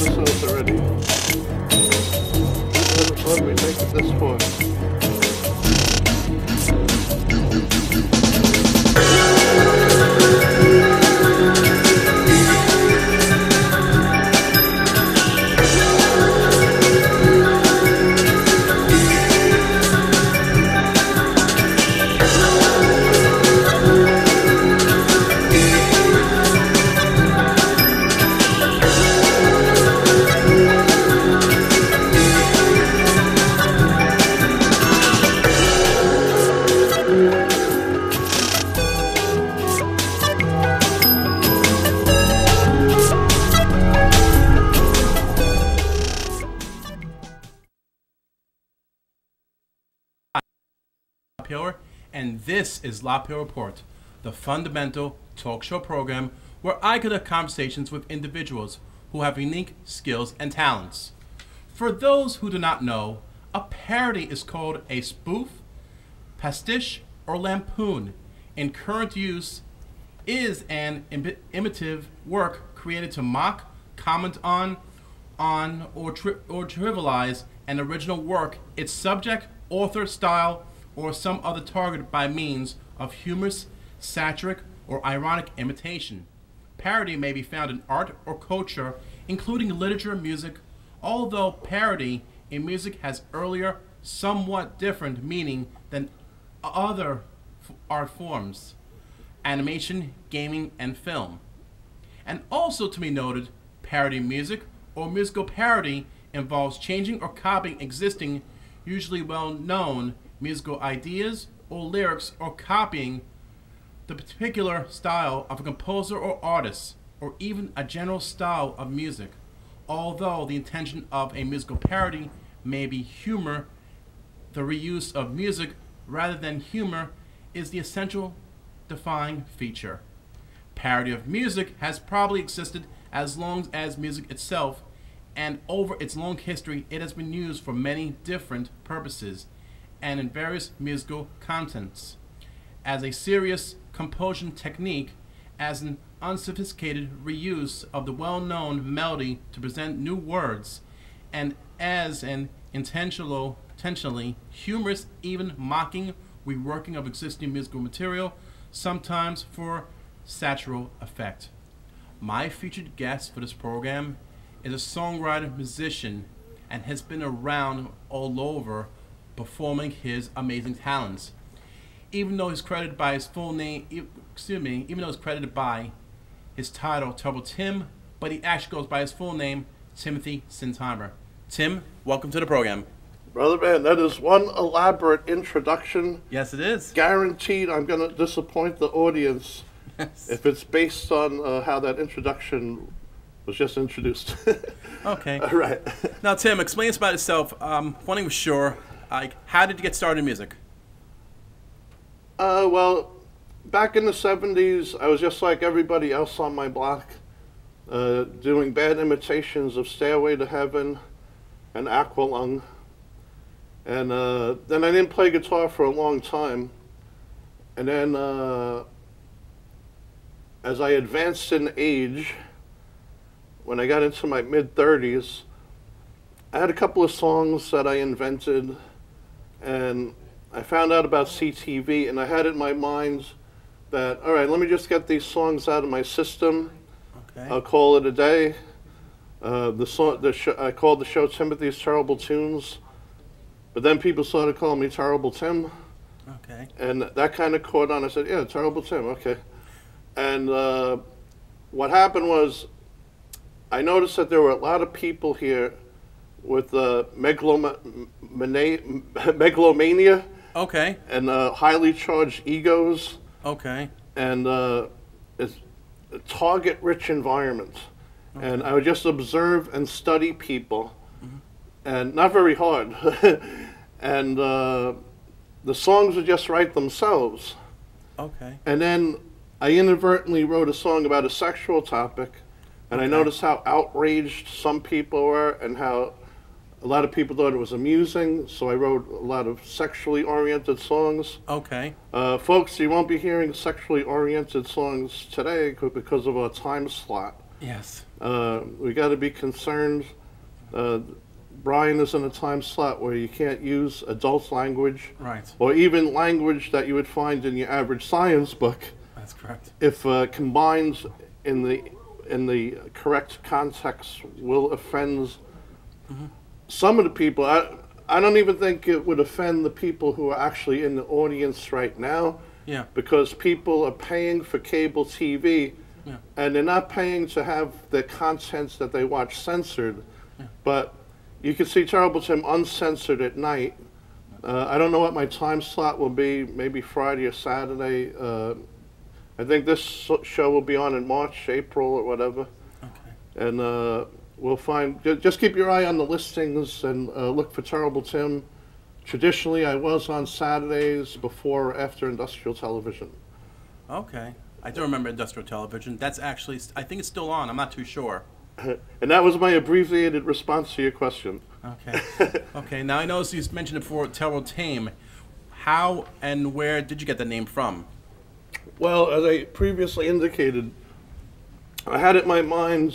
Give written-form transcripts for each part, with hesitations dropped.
episodes already. What episode are we making this for? And this is LaPayower Report, the fundamental talk show program where I conduct conversations with individuals who have unique skills and talents. For those who do not know, a parody is called a spoof, pastiche, or lampoon. In current use, is an imitative work created to mock, comment on or trivialize an original work, its subject, author, style, or some other target by means of humorous, satiric, or ironic imitation. Parody may be found in art or culture, including literature and music, although parody in music has earlier, somewhat different meaning than other art forms, animation, gaming, and film. And also to be noted, parody music or musical parody involves changing or copying existing, usually well-known musical ideas or lyrics, or copying the particular style of a composer or artist, or even a general style of music. Although the intention of a musical parody may be humor, the reuse of music rather than humor is the essential defining feature. Parody of music has probably existed as long as music itself, and over its long history it has been used for many different purposes and in various musical contents, as a serious composition technique, as an unsophisticated reuse of the well-known melody to present new words, and as an intentionally humorous, even mocking reworking of existing musical material, sometimes for satirical effect. My featured guest for this program is a songwriter, musician, and has been around all over performing his amazing talents. Even though he's credited by his full name, even though he's credited by his title, Turbo Tim, but he actually goes by his full name, Timothy Sinsheimer. Tim, welcome to the program. Brother man, that is one elaborate introduction. Yes, it is. Guaranteed I'm going to disappoint the audience if it's based on how that introduction was just introduced. Okay. All right. Now, Tim, explain us about yourself. One thing was sure, how did you get started in music? Well, back in the 70s, I was just like everybody else on my block, doing bad imitations of Stairway to Heaven and Aqualung. And then I didn't play guitar for a long time. And then as I advanced in age, when I got into my mid-30s, I had a couple of songs that I invented, and I found out about CTV, and I had it in my mind that, all right, let me just get these songs out of my system. Okay. I'll call it a day. I called the show Timothy's Terrible Tunes, but then people started calling me Terrible Tim. Okay. And that kind of caught on. I said, yeah, Terrible Tim, okay. And what happened was, I noticed that there were a lot of people here with megalomania. Okay. And highly charged egos. Okay. And it's a target-rich environment. Okay. And I would just observe and study people, and not very hard. And the songs would just write themselves. Okay. And then I inadvertently wrote a song about a sexual topic, and I noticed how outraged some people were and how a lot of people thought it was amusing, so I wrote a lot of sexually oriented songs. Okay. Folks, you won't be hearing sexually oriented songs today because of our time slot. Yes. We got to be concerned. Brian is in a time slot where you can't use adult language, Right. or even language that you would find in your average science book. That's correct. If combined in the correct context, will offend some of the people. I don't even think it would offend the people who are actually in the audience right now, Yeah. because people are paying for cable TV, Yeah. and they're not paying to have the content that they watch censored. But you can see Terrible Tim uncensored at night. I don't know what my time slot will be, maybe Friday or Saturday. I think this show will be on in March, April, or whatever. Okay. And we'll find, just keep your eye on the listings and look for Terrible Tim. Traditionally, I was on Saturdays before or after industrial television. Okay. I do remember industrial television. That's actually, I think it's still on. I'm not too sure. And that was my abbreviated response to your question. Okay. Okay. Now I noticed you mentioned it before, Terrible Tim. How and where did you get the name from? Well, as I previously indicated, I had it in my mind,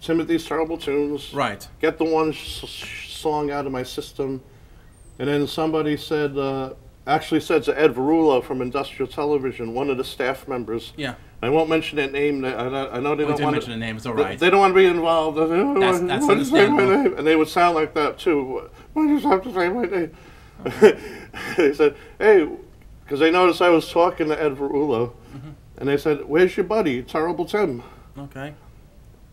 Timothy's Terrible Tunes. Right. Get the one song out of my system. And then somebody said, actually said to Ed Verullo from Industrial Television, one of the staff members. Yeah. I won't mention their name. I know they don't want mention the name. It's all right. They don't want to be involved. I said, That's why did you say my understandable. name? And they would sound like that too. Why do you have to say my name? They said, hey, because they noticed I was talking to Ed Verullo, and they said, where's your buddy, Terrible Tim? Okay.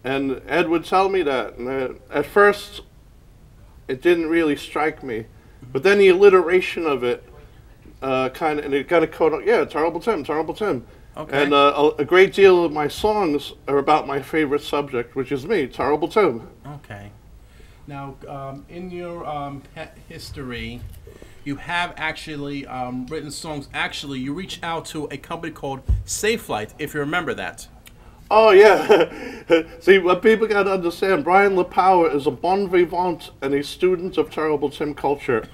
And Ed would tell me that. And at first, it didn't really strike me. But then the alliteration of it kind of caught on. Yeah, Terrible Tim, Terrible Tim. Okay. And a great deal of my songs are about my favorite subject, which is me, Terrible Tim. Okay. Now, in your history, you have actually written songs. Actually, you reached out to a company called Safe Flight, if you remember that. Oh, yeah. See, what people got to understand, Brian LaPayower is a bon vivant and a student of Terrible Tim culture.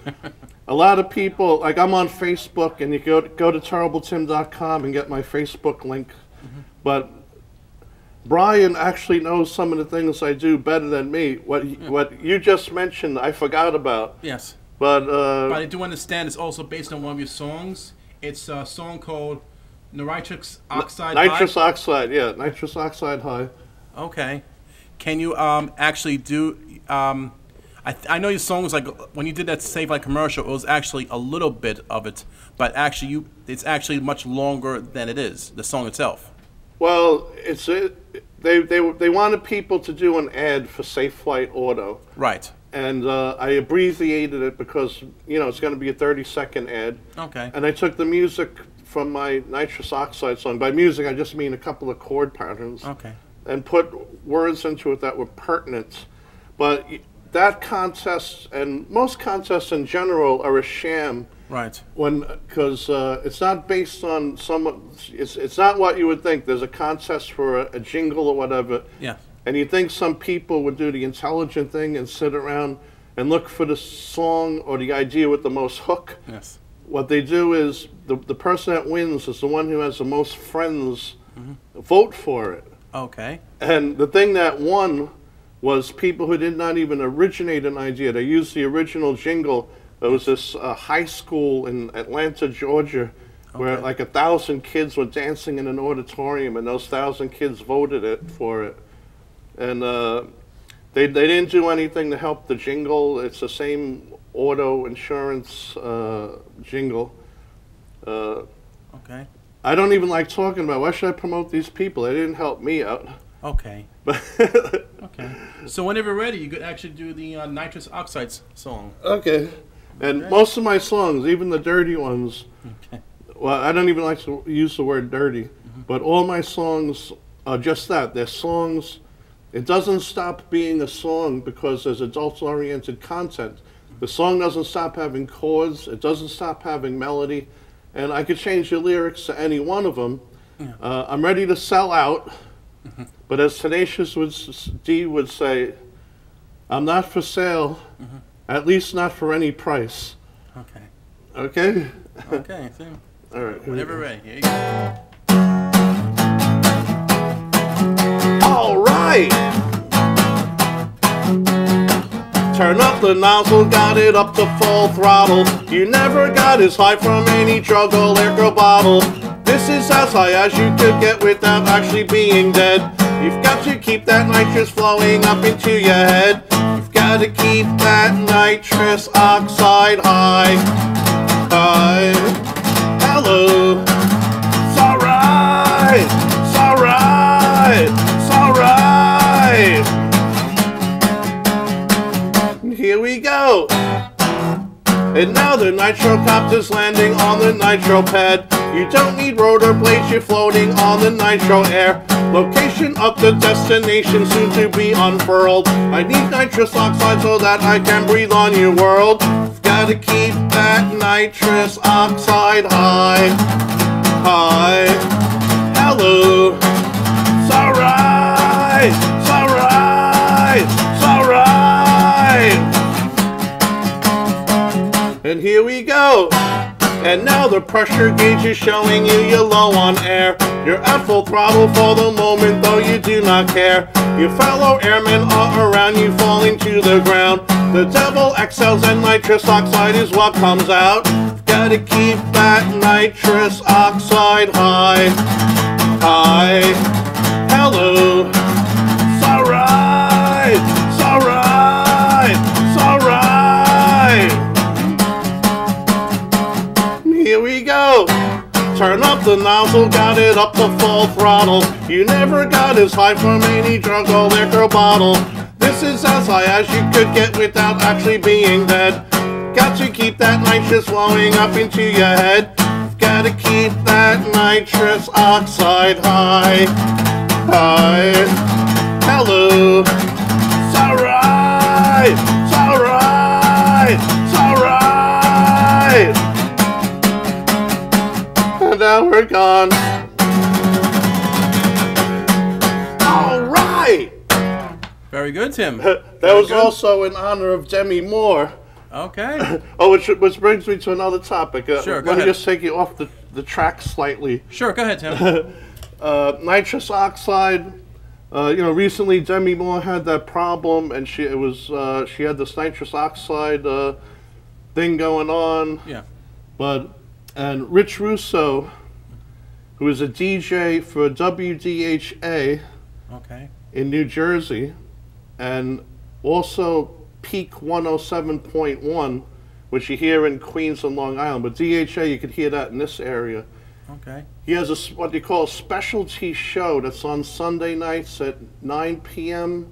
A lot of people, like I'm on Facebook, and you go to terribletim.com and get my Facebook link. But Brian actually knows some of the things I do better than me. What you just mentioned, I forgot about. Yes. But I do understand it's also based on one of your songs. It's a song called Nitrous Oxide High. Nitrous Oxide, yeah, Nitrous Oxide High. Okay. Can you actually do... I know your song was like, when you did that Save Light commercial, it was actually a little bit of it, but actually it's actually much longer than it is, the song itself. Well, they wanted people to do an ad for Safe Flight Auto. Right. And I abbreviated it because, it's going to be a 30-second ad. Okay. And I took the music from my Nitrous Oxide song. By music, I just mean a couple of chord patterns. Okay. And put words into it that were pertinent. But that contest, and most contests in general, are a sham. Right. Because it's not based on it's not what you would think. There's a contest for a jingle or whatever. Yeah. And you think some people would do the intelligent thing and sit around and look for the song or the idea with the most hook. Yes. What they do is the person that wins is the one who has the most friends vote for it. Okay. And the thing that won was people who did not even originate an idea. They used the original jingle. There was this high school in Atlanta, Georgia, where like 1,000 kids were dancing in an auditorium, and those 1,000 kids voted for it. And they didn't do anything to help the jingle. It's the same auto insurance jingle. Okay. I don't even like talking about. Why should I promote these people? They didn't help me out. Okay. Okay. So whenever you're ready, you could actually do the Nitrous Oxides song. Okay. And most of my songs, even the dirty ones, well, I don't even like to use the word dirty, but all my songs are just that. They're songs. It doesn't stop being a song because there's adult-oriented content. The song doesn't stop having chords. It doesn't stop having melody. And I could change the lyrics to any one of them. Yeah. I'm ready to sell out. But as Tenacious D would say, I'm not for sale, at least not for any price. Okay. Okay? Okay, so All right. whenever ready. Here you go. All right! right. Turn up the nozzle, got it up to full throttle. You never got as high from any drug or liquor bottle. This is as high as you could get without actually being dead. You've got to keep that nitrous flowing up into your head. You've got to keep that nitrous oxide high. High. Hello. It's alright. It's alright. It's alright. Here we go. And now the nitro copter's landing on the nitro pad. You don't need rotor blades, you're floating on the nitro air. Location of the destination soon to be unfurled. I need nitrous oxide so that I can breathe on your world. Gotta keep that nitrous oxide high. High. Hello. It's alright. It's alright. It's alright. And here we go. And now the pressure gauge is showing you're low on air. You're at full throttle for the moment, though you do not care. Your fellow airmen are around you, falling to the ground. The devil exhales and nitrous oxide is what comes out. Gotta keep that nitrous oxide high. High. Hello. It's alright. It's alright. It's alright. Here we go. Turn up the nozzle, got it up to full throttle. You never got as high from any drug or liquor bottle. This is as high as you could get without actually being dead. Got to keep that nitrous flowing up into your head. Gotta keep that nitrous oxide high. High. Hello. It's alright. It's alright. It's alright. And now we're gone. All right. Very good, Tim. That was also in honor of Demi Moore. Okay. Oh, which brings me to another topic. Sure, go let me ahead. just take you off the track slightly. Sure, go ahead, Tim. Nitrous oxide. Recently Demi Moore had that problem, and she had this nitrous oxide thing going on. Yeah. And Rich Russo, who is a DJ for WDHA Okay. in New Jersey, and also Peak 107.1, which you hear in Queens and Long Island. But DHA, you could hear that in this area. Okay. He has what you call a specialty show that's on Sunday nights at 9 p.m.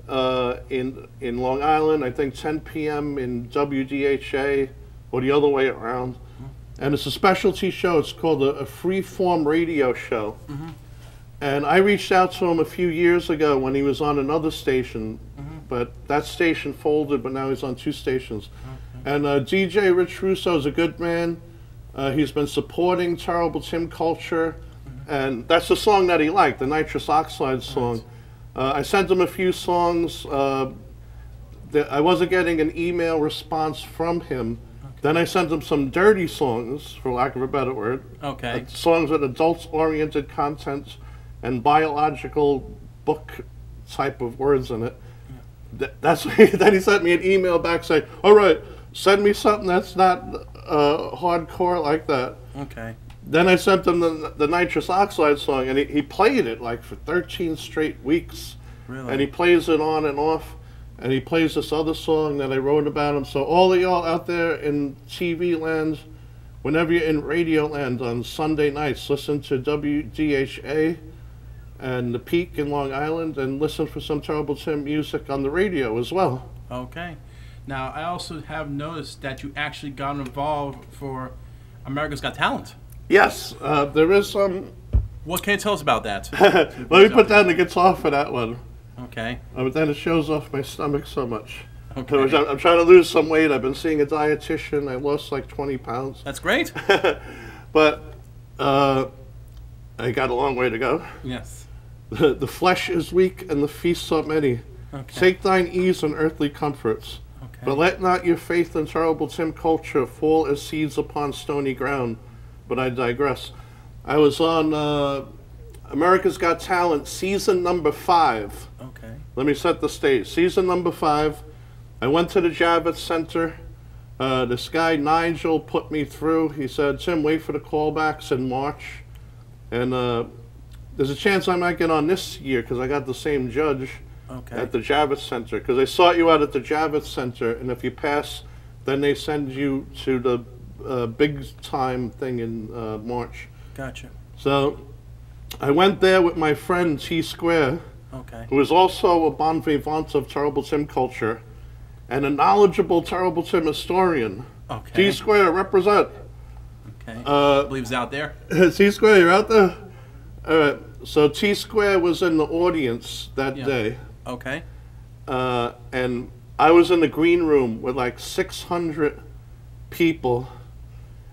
In Long Island. I think 10 p.m. in WDHA, or the other way around. And it's a specialty show. It's called a free-form radio show. Mm-hmm. And I reached out to him a few years ago when he was on another station, but that station folded, but now he's on two stations. Okay. And DJ Rich Russo is a good man. He's been supporting Terrible Tim culture, and that's the song that he liked, the Nitrous Oxide song. I sent him a few songs. I wasn't getting an email response from him. Then I sent him some dirty songs, for lack of a better word. Okay. Songs with adult-oriented content and biological book type of words in it. Then he sent me an email back saying, all right, send me something that's not hardcore like that. Okay. Then I sent him the Nitrous Oxide song, and he played it like for 13 straight weeks. Really? And he plays it on and off. And he plays this other song that I wrote about him. So all of y'all out there in TV land, whenever you're in radio land on Sunday nights, listen to WDHA and the Peak in Long Island, and listen for some Terrible Tim music on the radio as well. Okay. Now, I also have noticed that you actually got involved for America's Got Talent. Yes, there is some. What can you tell us about that? Let me put down the guitar for that one. Okay. But then it shows off my stomach so much. Okay. I'm trying to lose some weight. I've been seeing a dietitian. I lost like 20 pounds. That's great. But I got a long way to go. Yes. The flesh is weak and the feasts are many. Okay. Take thine ease and earthly comforts. Okay. But let not your faith in Terrible Tim culture fall as seeds upon stony ground. But I digress. I was on America's Got Talent, season number 5. Okay. Let me set the stage. Season number 5. I went to the Javits Center. This guy, Nigel, put me through. He said, Tim, wait for the callbacks in March. And there's a chance I might get on this year because I got the same judge at the Javits Center. Because they sought you out at the Javits Center, and if you pass, then they send you to the big time thing in March. Gotcha. So I went there with my friend T Square, who is also a bon vivant of Terrible Tim culture and a knowledgeable Terrible Tim historian. T Square, represent. Okay. Believes out there. T Square, you're out there? All right. So T Square was in the audience that day. Okay. And I was in the green room with like 600 people.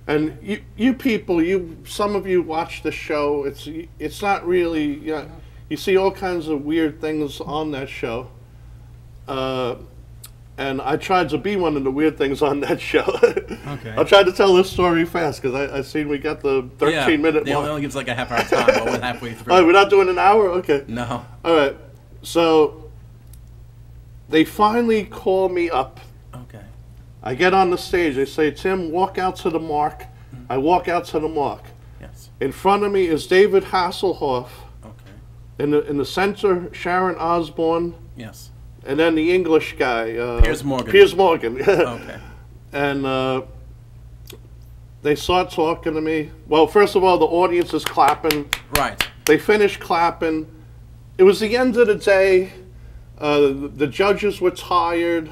And you people, some of you watch the show. It's not really, you see all kinds of weird things on that show. And I tried to be one of the weird things on that show. Okay. I'll try to tell this story fast because I seen we got the 13-minute mark. It only gives like a half hour time, but we're halfway through. Oh, we're not doing an hour? Okay. No. All right. So they finally call me up. Okay. I get on the stage. They say, Tim, walk out to the mark. I walk out to the mark. Yes. In front of me is David Hasselhoff. Okay. In the center, Sharon Osbourne. Yes. And then the English guy. Piers Morgan. Piers Morgan. Okay. And they start talking to me. Well, first of all, the audience is clapping. Right. They finish clapping. It was the end of the day. The judges were tired.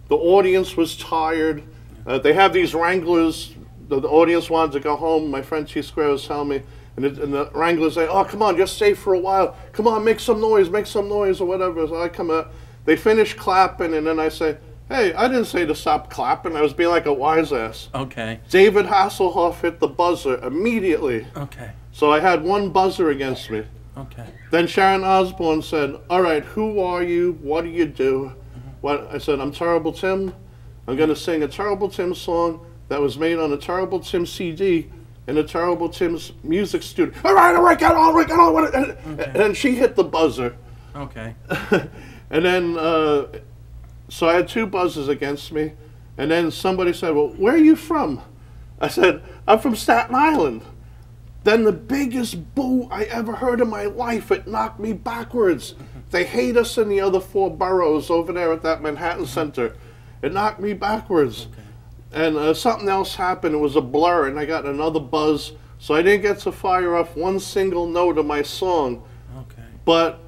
The audience was tired. They have these wranglers. The audience wanted to go home. My friend T Square was telling me. And the wranglers say, oh, come on, just stay for a while. Come on, make some noise, or whatever. So I come out. They finish clapping, and then I say, hey, I didn't say to stop clapping. I was being like a wise ass. Okay. David Hasselhoff hit the buzzer immediately. Okay. So I had one buzzer against me. Okay. Then Sharon Osbourne said, all right, who are you? What do you do? I said, I'm Terrible Tim. I'm going to sing a Terrible Tim song that was made on a Terrible Tim CD in a Terrible Tim's music studio. All right, get on. And then she hit the buzzer. Okay. And then, so I had 2 buzzers against me. And then somebody said, well, where are you from? I said, I'm from Staten Island. Then the biggest boo I ever heard in my life, it knocked me backwards. They hate us in the other 4 boroughs over there at that Manhattan Center. It knocked me backwards. Okay. And something else happened. It was a blur, and I got another buzz. So I didn't get to fire off one single note of my song. Okay. But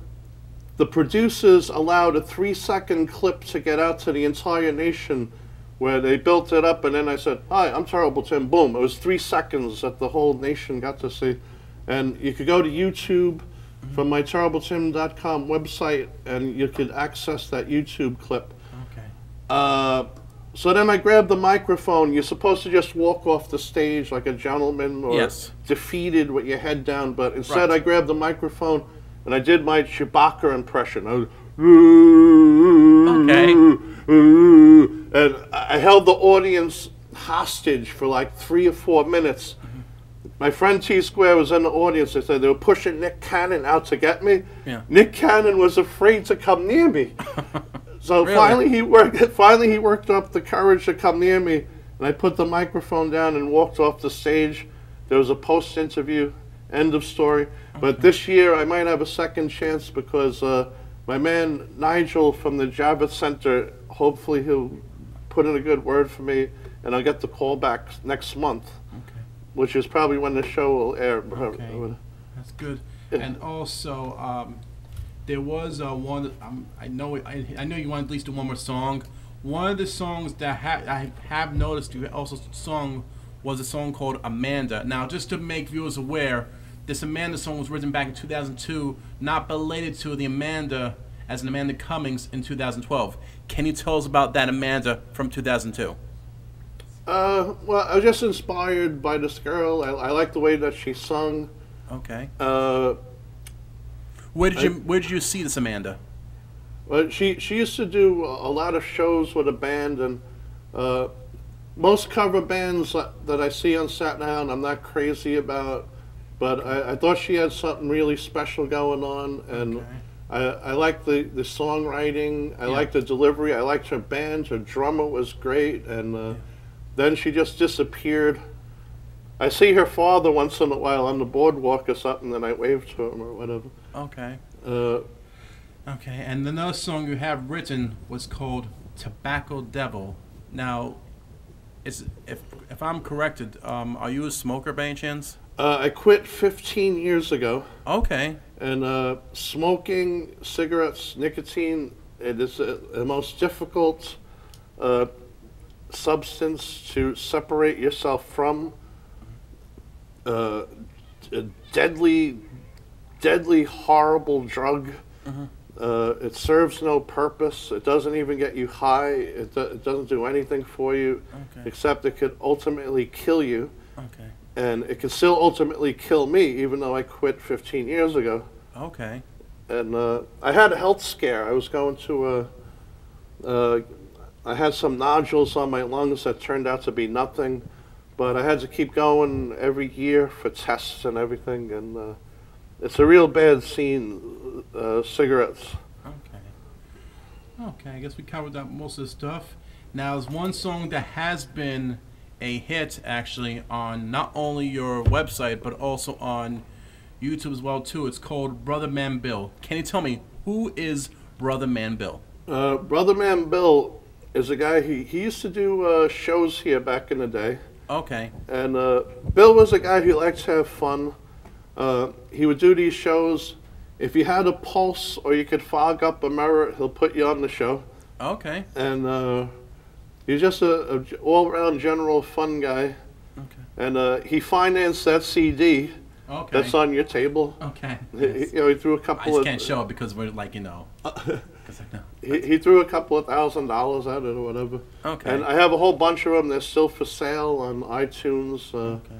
the producers allowed a 3-second clip to get out to the entire nation where they built it up, and then I said, hi, I'm Terrible Tim. Boom. It was 3 seconds that the whole nation got to see. And you could go to YouTube from my terribletim.com website, and you could access that YouTube clip. Okay. So then I grabbed the microphone. You're supposed to just walk off the stage like a gentleman or defeated with your head down, but instead I grabbed the microphone and I did my Chewbacca impression. I was, and I held the audience hostage for like 3 or 4 minutes. My friend T Square was in the audience. They said they were pushing Nick Cannon out to get me. Yeah. Nick Cannon was afraid to come near me. So really? finally he worked up the courage to come near me, and I put the microphone down and walked off the stage. There was a post-interview, end of story. But this year I might have a second chance because my man Nigel from the Javits Center, hopefully he'll put in a good word for me, and I'll get the call back next month, which is probably when the show will air. Okay. That's good. Yeah. And also, there was one. I know you want at least do one more song. One of the songs that I have noticed you also sung was a song called Amanda. Now, just to make viewers aware, this Amanda song was written back in 2002, not related to the Amanda as an Amanda Cummings in 2012. Can you tell us about that Amanda from 2002? Well, I was just inspired by this girl. I like the way that she sung. Okay. Where did you see this Amanda? Well, she used to do a lot of shows with a band, and most cover bands that I see on Staten Island I'm not crazy about. But I thought she had something really special going on, and I liked the songwriting. I liked the delivery. I liked her band. Her drummer was great, and then she just disappeared. I see her father once in a while on the boardwalk or something, and I wave to him or whatever. Okay. Okay, and another song you have written was called "Tobacco Devil." Now, if I'm corrected, are you a smoker by any chance? I quit 15 years ago. Okay. And smoking, cigarettes, nicotine, it is the most difficult substance to separate yourself from. A deadly, horrible drug. It serves no purpose. It doesn't even get you high. It doesn't do anything for you, except it could ultimately kill you. Okay. And it can still ultimately kill me, even though I quit 15 years ago. Okay. And I had a health scare. I was going to I had some nodules on my lungs that turned out to be nothing, but I had to keep going every year for tests and everything. And it's a real bad scene, cigarettes. Okay. Okay, I guess we covered up most of the stuff. Now, there's one song that has been a hit actually on not only your website but also on YouTube as well too. It's called Brotherman Bill. Can you tell me who is Brotherman Bill? Brotherman Bill is a guy. He used to do shows here back in the day. Okay. And Bill was a guy who liked to have fun. He would do these shows. If you had a pulse or you could fog up a mirror, he'll put you on the show. Okay. And he's just a all-around general fun guy. Okay. And he financed that CD that's on your table. Okay. He threw a couple I just can't show it because we're like, he threw a couple of $1,000 at it or whatever. Okay. And I have a whole bunch of them. They're still for sale on iTunes. Okay.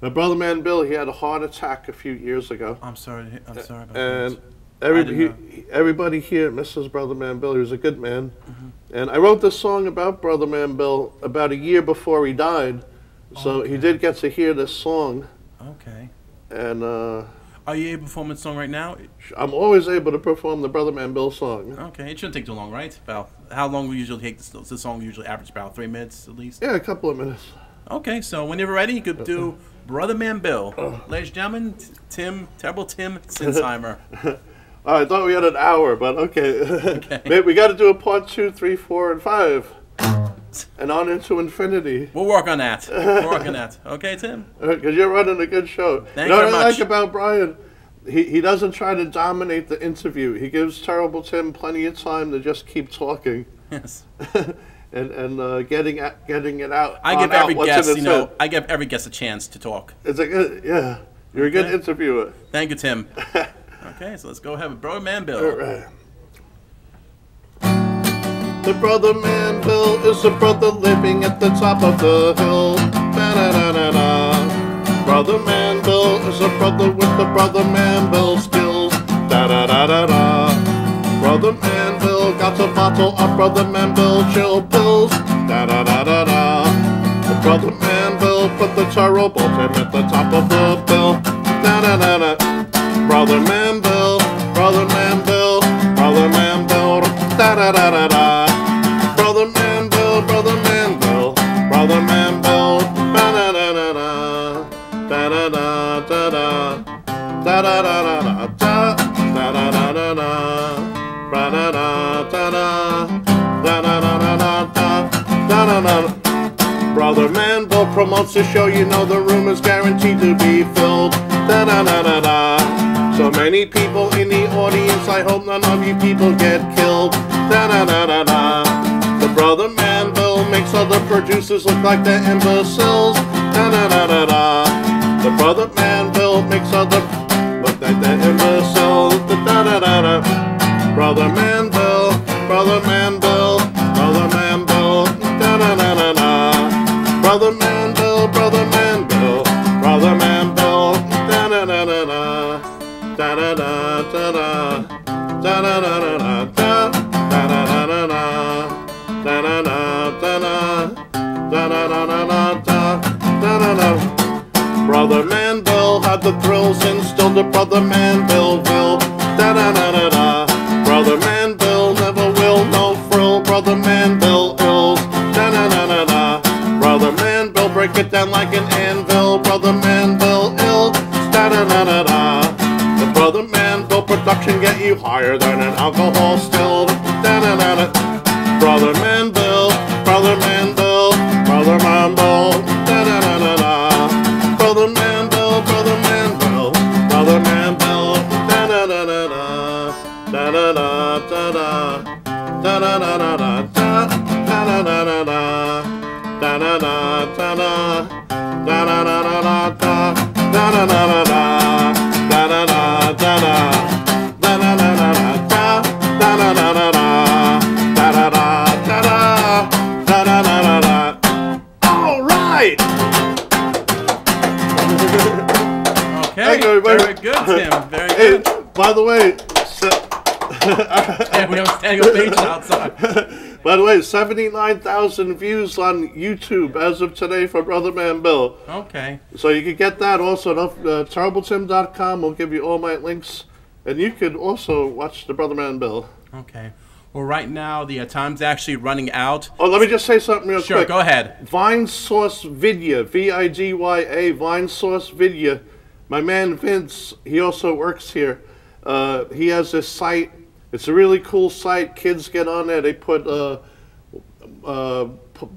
My Brotherman Bill, he had a heart attack a few years ago. I'm sorry about that. And everybody here misses Brotherman Bill. He was a good man. And I wrote this song about Brotherman Bill about a year before he died. So he did get to hear this song. Okay. And are you able to perform this song right now? I'm always able to perform the Brotherman Bill song. Okay, it shouldn't take too long, right? About how long we usually take the song? Usually average about 3 minutes at least. Yeah, a couple of minutes. Okay, so whenever ready, you could do Brotherman Bill. Ladies and gentlemen, Terrible Tim Sinsheimer. I thought we had an hour, but okay. Maybe we got to do a part 2, 3, 4, and 5. And on into infinity. We'll work on that. Okay, Tim? Because you're running a good show. Thank you very much. What I like about Brian, he doesn't try to dominate the interview. He gives Terrible Tim plenty of time to just keep talking. Yes. and getting it out. I give every guest, I give every guest a chance to talk. It's a good, you're a good interviewer. Thank you, Tim. Okay, so let's go ahead with Brotherman Bill. All right. The Brotherman Bill is a brother living at the top of the hill. Da-da-da-da-da. Brotherman Bill is a brother with the Brotherman Bill skills. Da-da-da-da-da. Brotherman Bill got a bottle of Brotherman Bill chill pills. Da-da-da-da-da. The Brotherman Bill put the terrible Tim at the top of the bill. Da-da-da-da. Brotherman Bill, Brotherman Bill, Brotherman Bill. Da-da-da-da-da. Brotherman Bill, Brotherman Bill, Brotherman Bill. Da-da-da-da-da. Da-da-da-da-da. Da-da-da-da-da. Da-da-da-da-da. Da-da-da-da-da. Da-da-da-da-da. Da-da-da. Brotherman Bill promotes the show, you know the room is guaranteed to be filled. Da-da-da-da-da. So many people in the audience, I hope none of you people get killed. Da-da-da-da-da. The Brotherman Bill makes other producers look like they're imbeciles. Da-da-da-da-da. The Brotherman Bill makes other look like they're imbeciles. Da-da-da-da. Brotherman Bill, Brotherman Bill, Brotherman Bill. Da-da-da-da-da. Brotherman Bill, Brotherman Bill, Brotherman Bill. Da-da-da-da-da. Da-da-da-da-da. Da-da-da-da-da. Da-da-da-da-da. Da-da-da-da-da. Da-da-da-da-da. Da-da-da. Brotherman Bill had the thrill like an anvil. Brotherman Bill ill. Da-da-da-da-da. The Brotherman Bill production get you higher than an alcohol still. Da-da-da-da. Brotherman Bill, Brotherman Bill, Brotherman Bill. Da-da-da-da-da. Brotherman Bill, Brotherman Bill, Brotherman Bill. Da-da-da-da-da. Da-da-da-da-da. Da-da-da-da-da. Da-da-da-da-da. Da-da-da-da-da. Da-da-da-da-da. Da-da-da-da-da. Da-da-da-da-da. Da-da-da-da-da. Da-da-da-da-da. Da-da-da-da-da. Da-da-da-da-da. All right. Okay. Thank you, everybody. Very good, Tim. Very Hey, good. by the way, Yeah, we have a standing ovation outside. by the way, 79,000 views on YouTube as of today for Brotherman Bill. Okay. So you can get that also at terribletim.com. We'll give you all my links. And you could also watch the Brotherman Bill. Okay. Well, right now, the time's actually running out. Oh, let me just say something real Sure, quick. go ahead. Vine Source Vidya, V-I-D-Y-A, Vine Source Vidya. My man Vince, he also works here. He has this site. It's a really cool site. Kids get on there. They put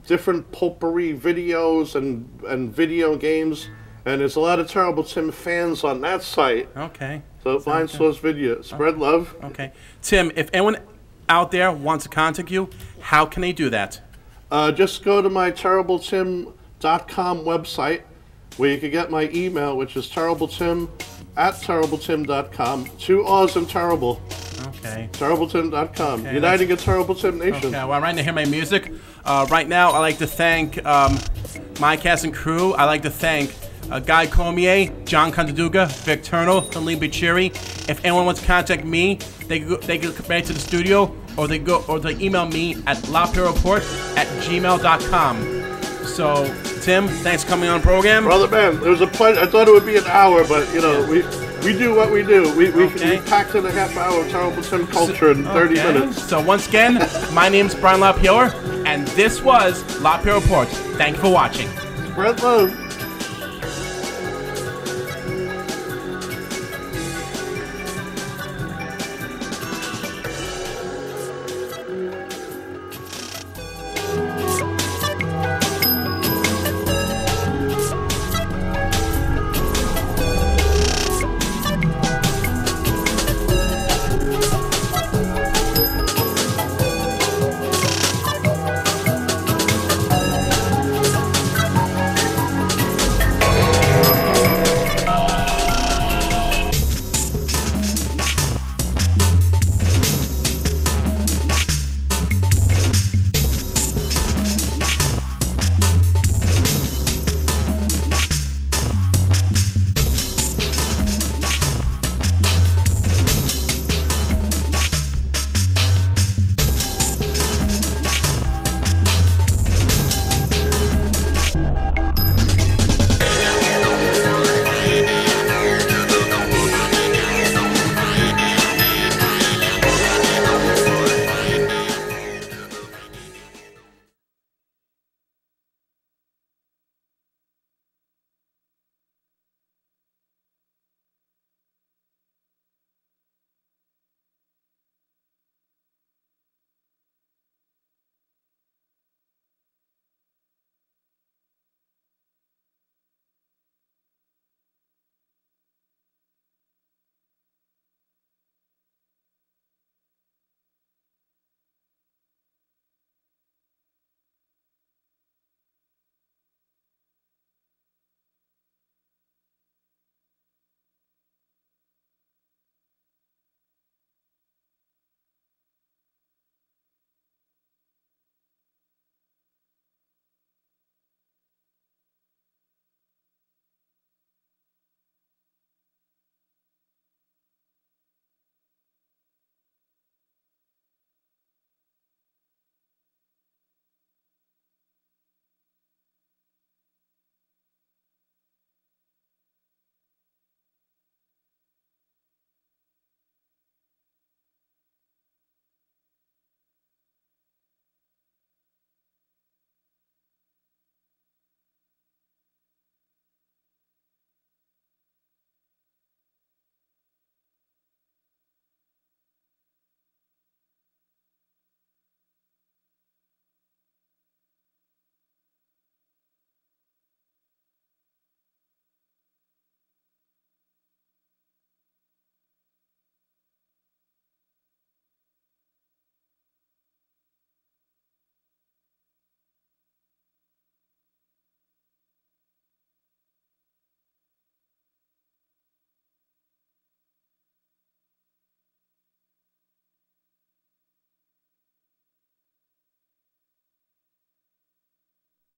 different potpourri videos and video games. And there's a lot of Terrible Tim fans on that site. Okay. So Vine Source Vidya. Spread love. Okay. Tim, if anyone out there wants to contact you, how can they do that? Just go to my terribletim.com website where you can get my email, which is terribletim@terribletim.com. 2 R's in terrible. Okay. Terribletim.com. Okay, Uniting a Terrible Tim Nation. Okay, well, I'm right to hear my music. Right now, I'd like to thank my cast and crew. I'd like to thank Guy Cormier, John Contaduga, Vic Turnell, and Lee Bichiri. If anyone wants to contact me, they can come right to the studio, or they email me at lapierreport@gmail.com. So, Tim, thanks for coming on the program. Brother man, it was a pleasure. I thought it would be an hour, but you know, we do what we do. We packed in a half hour of Terrible Tim culture in 30 minutes. So once again, my name's Brian LaPayower, and this was LaPayower Report. Thank you for watching. Spread love.